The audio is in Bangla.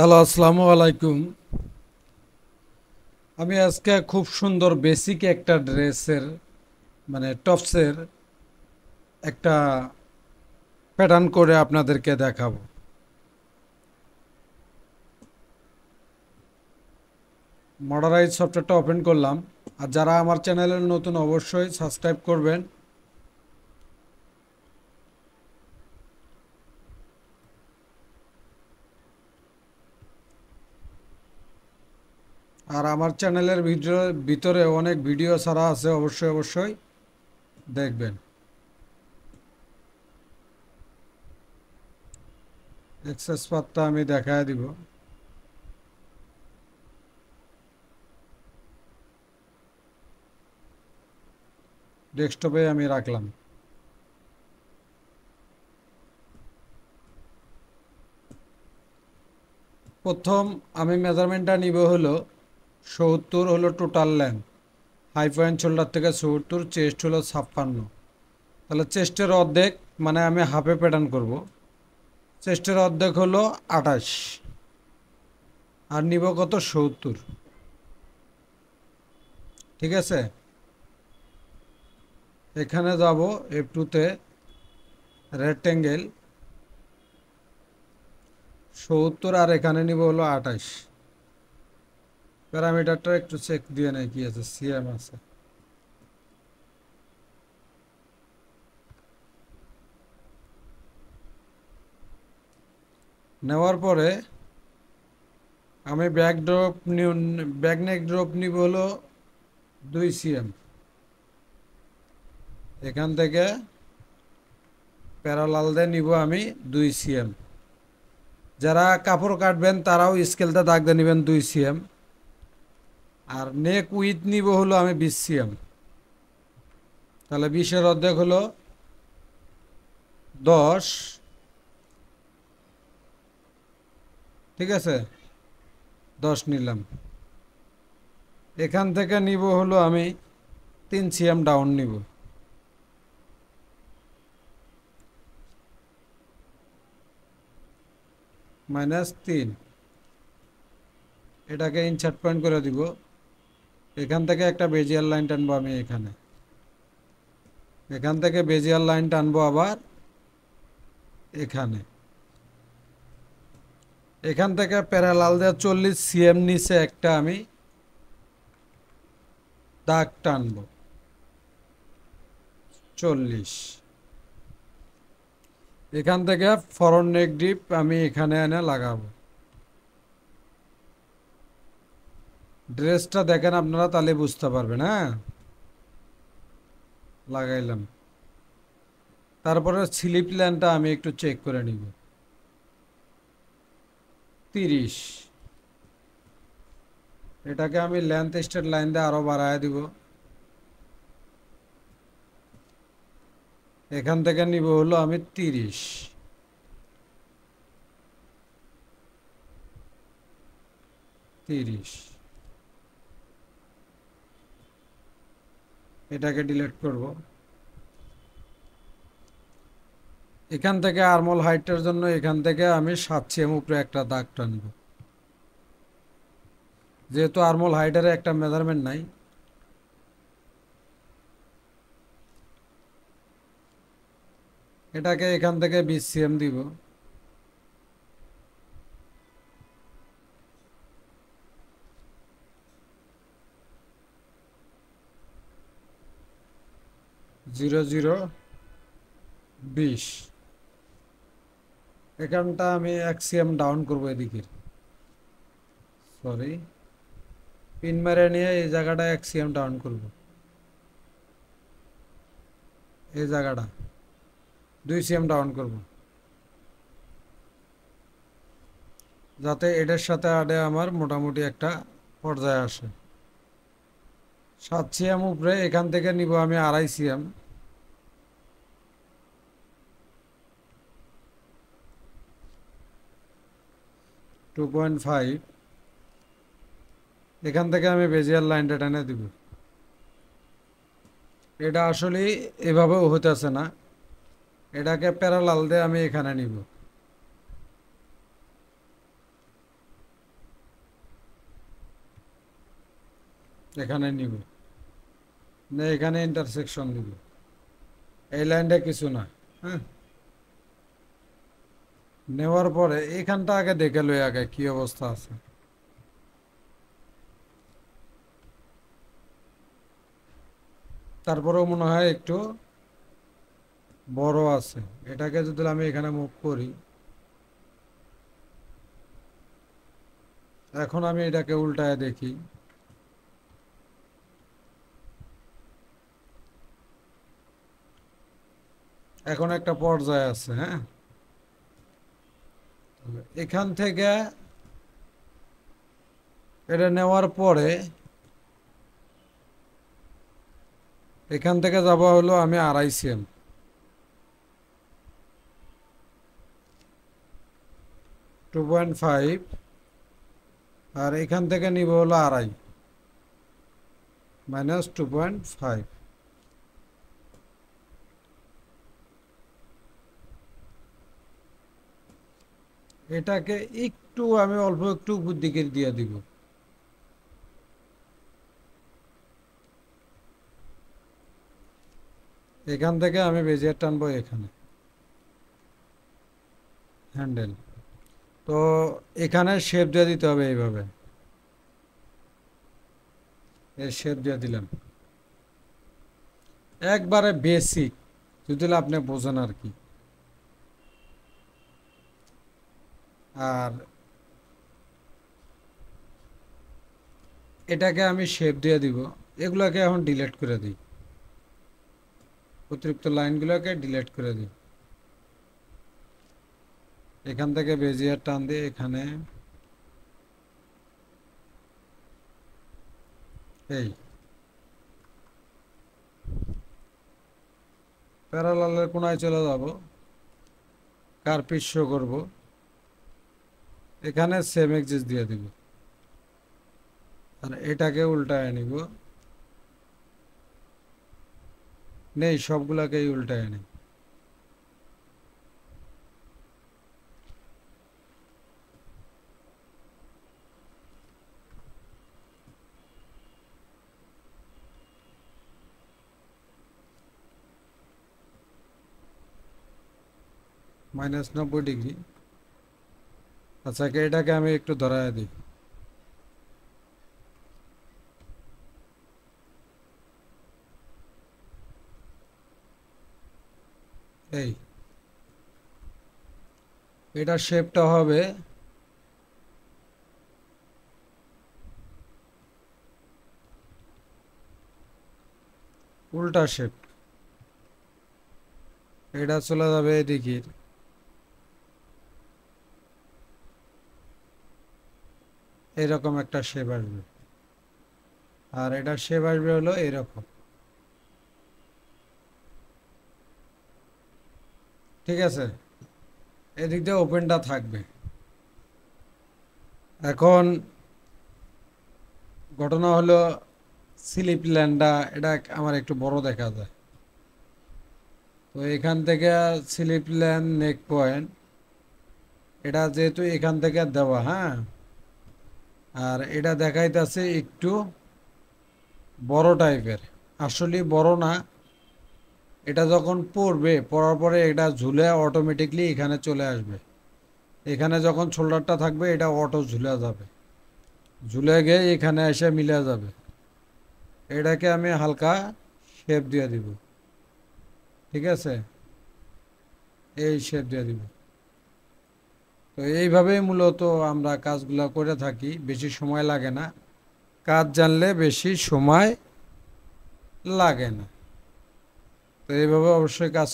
হ্যালো, আসসালামু আলাইকুম। আমি আজকে খুব সুন্দর বেসিক একটা ড্রেসের টপসের একটা প্যাটার্ন করে আপনাদেরকে দেখাবো। মডারাইজ সফটওয়্যারটা ওপেন করলাম। আর যারা আমার চ্যানেলের নতুন অবশ্যই সাবস্ক্রাইব করবেন। আর আমার চ্যানেলের ভিতরে অনেক ভিডিও ছাড়া আছে, অবশ্যই অবশ্যই দেখবেন। এক্সেস পাথটা আমি দেখায় দিব। ডেস্কটপে আমি রাখলাম। প্রথম আমি মেজারমেন্টটা নিব হলো 70 হলো total length. High point shoulder থেকে 70, চেস্ট হলো 56। তাহলে চেস্টের অর্ধেক, মানে আমি হাফে প্যাটার্ন করব। চেস্টের অর্ধেক হলো 28, আর নিব কত 70। ঠিক আছে, এখানে যাব F2-তে, রেক্টেঙ্গেল 70, আর এখানে নিব হলো 28। প্যারামিটারটা একটু চেক দিয়ে নেই কি আছে, সিএম আছে। নেওয়ার পরে আমি ব্যাক নেক ড্রপ নিব হলো 2 cm। এখান থেকে প্যারালাল দিয়ে নিব আমি 2 cm। যারা কাপড় কাটবেন তারাও স্কেলটা দাগ দিয়ে নেবেন 2 cm। আর নেক উইথ নিব হলো আমি 20 cm। তাহলে 20-এর অর্ধেক হলো 10। ঠিক আছে, 10 নিলাম। এখান থেকে নিব হলো আমি 3 cm ডাউন নিব। -3। এটাকে ইনসার্ট পয়েন্ট করে দিব। এখান থেকে একটা বেজিয়ার লাইন টানবো আমি এখানে। এখান থেকে বেজিয়ার লাইন টানবো আবার এখানে। এখান থেকে প্যারালাল দিয়ে 40 cm নিচে একটা আমি দাগ টানবো 40। এখান থেকে ফরন নেক ডিপ আমি এখানে এনে লাগাবো। ড্রেসটা দেখেন আপনারা, তাহলে বুঝতে পারবেন। হ্যাঁ, লাগাইলাম। তারপরে স্লিপ লাইনটা আমি একটু চেক করে নিব। 30। এটাকে আমি লেন্থ স্ট্রেট লাইন দিয়ে আরো বাড়ায় দিব। এখান থেকে নিব হলো আমি 30। 30। এটাকে ডিলিট করব। এখান থেকে আর্মল হাইটের জন্য এখান থেকে আমি 7 cm উপরে একটা দাগ টানব। যেহেতু আর্মল হাইটের একটা মেজারমেন্ট নাই, এটাকে এখান থেকে 20 cm দিব। Zero zero 20। এখানটা আমি 1 cm ডাউন করবো এদিকে। সরি, পিন মেরে নিয়ে এই জায়গাটা 1 cm ডাউন করব। এই জায়গাটা 2 cm ডাউন করব, যাতে এটার সাথে আডে আমার মোটামুটি একটা পর্যায়ে আসে। 7 cm উপরে এখান থেকে নিব আমি 2.5 cm। 2.5। এখান থেকে আমি বেজিয়ার লাইনটা টেনে দিব। এটা আসলে এভাবেও হতেছে না, এটাকে প্যারালাল দিয়ে আমি এখানে নিব। এখানে নিব, না এখানে ইন্টারসেকশন দিব, এই লাইনটা কিছু না। হ্যাঁ, নেওয়ার পরে এখানটা আগে দেখে লই আগে কি অবস্থা আছে। তারপরেও মনে হয় একটু বড় আছে। এটাকে যদি আমি এখানে মুভ করি, এখন আমি এটাকে উল্টায় দেখি, এখন একটা পর্যায়ে আছে। হ্যাঁ, এখান থেকে এটা নেওয়ার পরে এখান থেকে যাব হলো আমি 2.5 cm, 2.5, আর এখান থেকে নিব হলো 2.5 মাইনাস 2.5। এটাকে একটু আমি অল্প একটু উপর দিকে দিয়ে দিব। এখান থেকে আমি বেজিয়ার টানবো এখানে হ্যান্ডেল। তো এখানে শেপ দিয়ে দিতে হবে এইভাবে, এই শেপ দিয়ে দিলাম একবারে বেসিক, যদি আপনি বোঝেন আর কি। আর এটাকে আমি শেপ দিয়ে দিব, এগুলোকে এখন ডিলিট করে দিই, অতিরিক্ত লাইনগুলোকে ডিলিট করে দিই। এখান থেকে বেজিয়ার টান দিয়ে এখানে এই প্যারালালের কোনায় চলে যাব, কার্পিস শো করব, এখানে সেম এক্সিস দিয়ে দিব, আর এটাকে উল্টায় নিব, নেই সবগুলাকেই উল্টায় নিই। -90 ডিগ্রি। আচ্ছা, এটাকে আমি একটু ধরায় দিই, এই এটার শেপটা হবে উল্টা শেপ, এটা চলে যাবে এদিকের, এরকম একটা শেপ আসবে, আর এটা শেপ আসবে হলো এরকম। ঠিক আছে, এদিক দিয়ে ওপেনটা থাকবে। এখন ঘটনা হলো স্লিপ ল্যান্ডা, এটা আমার একটু বড় দেখা যায়। তো এখান থেকে স্লিপ ল্যান্ড নেক পয়েন্ট, এটা যেহেতু এখান থেকে দেওয়া, হ্যাঁ, আর এটা দেখাইতেছে একটু বড় টাইপের, আসলে বড় না। এটা যখন পড়বে, পড়ার পরে এটা ঝুলে অটোমেটিকলি এখানে চলে আসবে। এখানে যখন শোল্ডারটা থাকবে এটা অটো ঝুলে যাবে, ঝুলে গিয়ে এখানে এসে মিলে যাবে। এটাকে আমি হালকা শেপ দিয়ে দিব। ঠিক আছে, এই শেপ দিয়ে দিব। তো এইভাবেই মূলত আমরা কাজগুলো করে থাকি, বেশি সময় লাগে না, কাজ জানলে বেশি সময় লাগে না। তো এইভাবে অবশ্যই কাজ